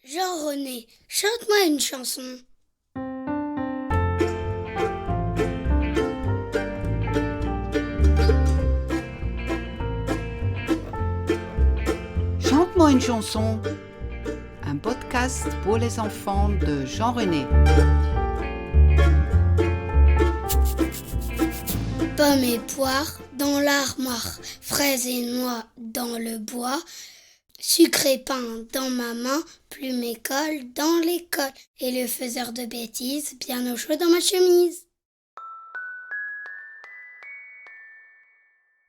Jean-René, chante-moi une chanson. Chante-moi une chanson. Un podcast pour les enfants de Jean-René. Pommes et poires dans l'armoire, fraises et noix dans le bois, sucre et pain dans ma main, plume et colle dans l'école, et le faiseur de bêtises bien au chaud dans ma chemise.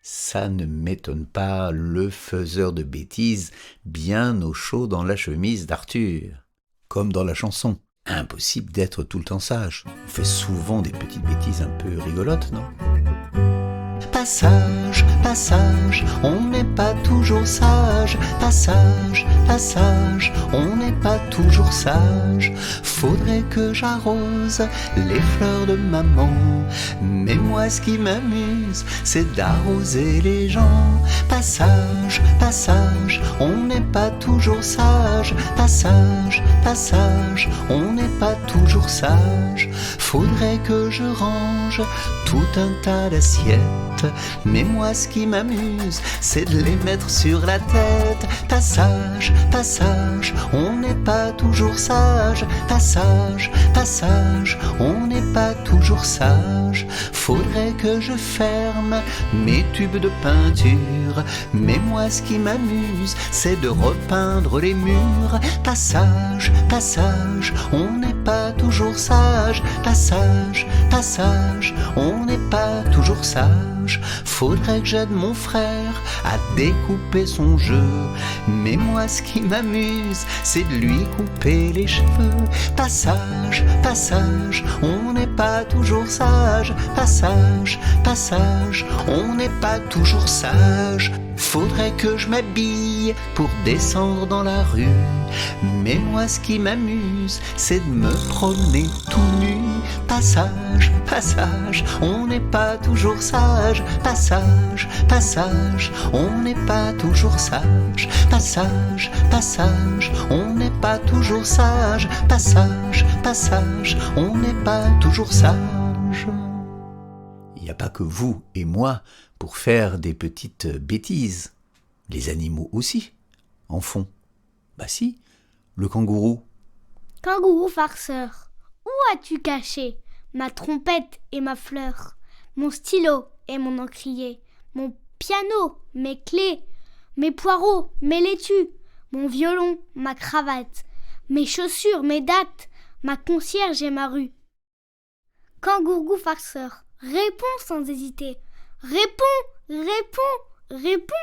Ça ne m'étonne pas, le faiseur de bêtises bien au chaud dans la chemise d'Arthur. Comme dans la chanson. Impossible d'être tout le temps sage. On fait souvent des petites bêtises un peu rigolotes, non ? Passage, passage, on n'est pas toujours sage. Passage, passage, on n'est pas toujours sage. Faudrait que j'arrose les fleurs de maman. Mais moi ce qui m'amuse, c'est d'arroser les gens. Passage, passage, on n'est pas toujours sage. Passage, passage, on n'est pas toujours sage. Faudrait que je range tout un tas d'assiettes. Mais moi ce qui m'amuse, c'est de les mettre sur la tête. Passage, passage, on n'est pas toujours sage. Passage, passage, on n'est pas toujours sage. Faudrait que je ferme mes tubes de peinture. Mais moi ce qui m'amuse, c'est de repeindre les murs. Passage, passage, on n'est pas toujours sage. Passage, passage, on n'est pas toujours sage. Faudrait que j'aide mon frère à découper son jeu. Mais moi ce qui m'amuse, c'est de lui couper les cheveux. Passage, passage, on n'est pas toujours sage. Passage, passage, on n'est pas toujours sage. Faudrait que je m'habille pour descendre dans la rue. Mais moi ce qui m'amuse, c'est de me promener tout nu. Passage, passage, on n'est pas toujours sage. Passage, passage, on n'est pas toujours sage. Passage, passage, on n'est pas toujours sage. Passage, passage, on n'est pas toujours sage. Il n'y a pas que vous et moi pour faire des petites bêtises. Les animaux aussi en font. Bah si, le kangourou. Kangourou farceur, où as-tu caché ma trompette et ma fleur, mon stylo et mon encrier, mon piano, mes clés, mes poireaux, mes laitues, mon violon, ma cravate, mes chaussures, mes dattes, ma concierge et ma rue. Kangourou farceur, réponds sans hésiter. Réponds, réponds, réponds.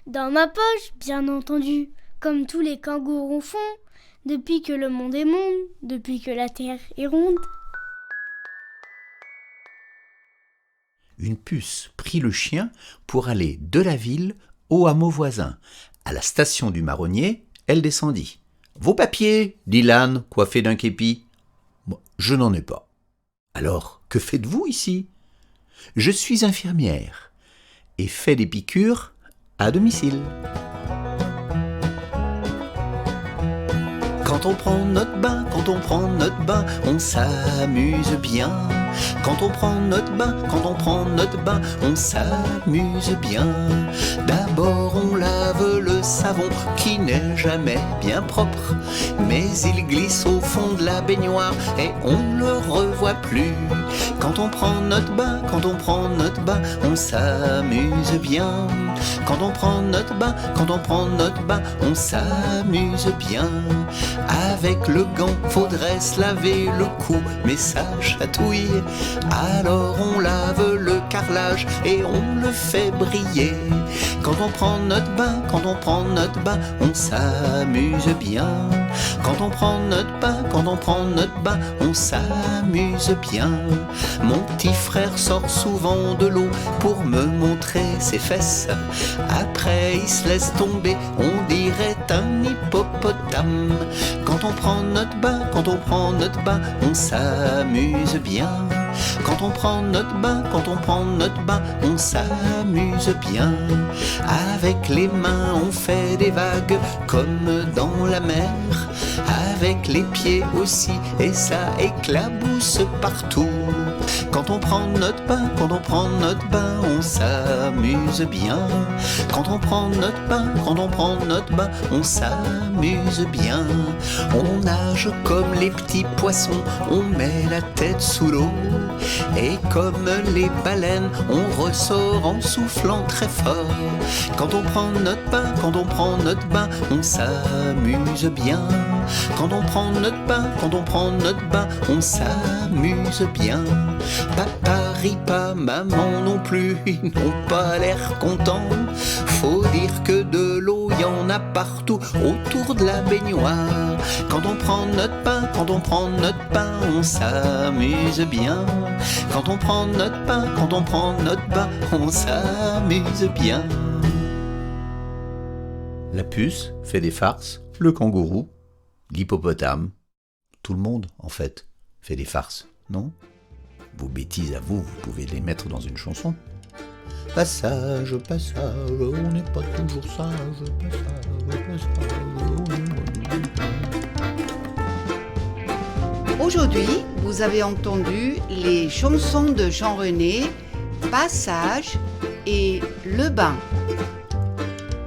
Dans ma poche, bien entendu, comme tous les kangourous font, depuis que le monde est monde, depuis que la terre est ronde. Une puce prit le chien pour aller de la ville au hameau voisin. À la station du marronnier, elle descendit. « Vos papiers » dit l'âne, coiffé d'un képi. « Je n'en ai pas. »« Alors, que faites-vous ici ?»« Je suis infirmière et fais des piqûres à domicile. » Quand on prend notre bain, quand on prend notre bain, on s'amuse bien. Quand on prend notre bain, quand on prend notre bain, on s'amuse bien. D'abord on lave le savon qui n'est jamais bien propre, mais il glisse au fond de la baignoire et on le revoit plus. Quand on prend notre bain, quand on prend notre bain, on s'amuse bien. Quand on prend notre bain, quand on prend notre bain, on s'amuse bien. Avec le gant, faudrait se laver le cou, mais ça chatouille. Alors on lave le carrelage et on le fait briller. Quand on prend notre bain, quand on prend notre bain, on s'amuse bien. Quand on prend notre bain, quand on prend notre bain, on s'amuse bien. Mon petit frère sort souvent de l'eau pour me montrer ses fesses. Après il se laisse tomber, on dirait un hippopotame. Quand on prend notre bain, quand on prend notre bain, on s'amuse bien. Quand on prend notre bain, quand on prend notre bain, on s'amuse bien. Avec les mains, on fait des vagues comme dans la mer. Avec les pieds aussi, et ça éclabousse partout. Quand on prend notre bain, quand on prend notre bain, on s'amuse bien. Quand on prend notre bain, quand on prend notre bain, on s'amuse bien. On nage comme les petits poissons, on met la tête sous l'eau. Et comme les baleines, on ressort en soufflant très fort. Quand on prend notre bain, quand on prend notre bain, on s'amuse bien. Quand on prend notre bain, quand on prend notre bain, on s'amuse bien. Papa rit pas, maman non plus, ils n'ont pas l'air contents. Faut dire que de l'eau, y en a partout autour de la baignoire. Quand on prend notre bain, quand on prend notre bain, on s'amuse bien. Quand on prend notre bain, quand on prend notre bain, on s'amuse bien. La puce fait des farces, le kangourou, l'hippopotame. Tout le monde, en fait, fait des farces, non ? Vos bêtises à vous, vous pouvez les mettre dans une chanson. Passage, passage, on n'est pas toujours sage. Passage, passage, Aujourd'hui, vous avez entendu les chansons de Jean René, Passage et Le Bain.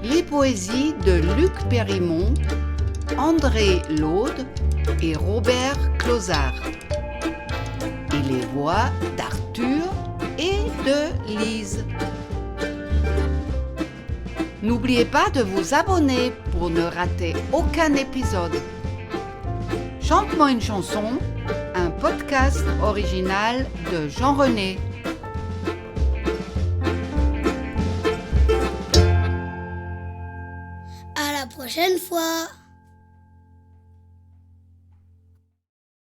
Les poésies de Luc Périmont, André Laude et Robert Closard. Et les voix d'Arthur et de Lise. N'oubliez pas de vous abonner pour ne rater aucun épisode. Chante-moi une chanson, un podcast original de Jean René. À la prochaine fois!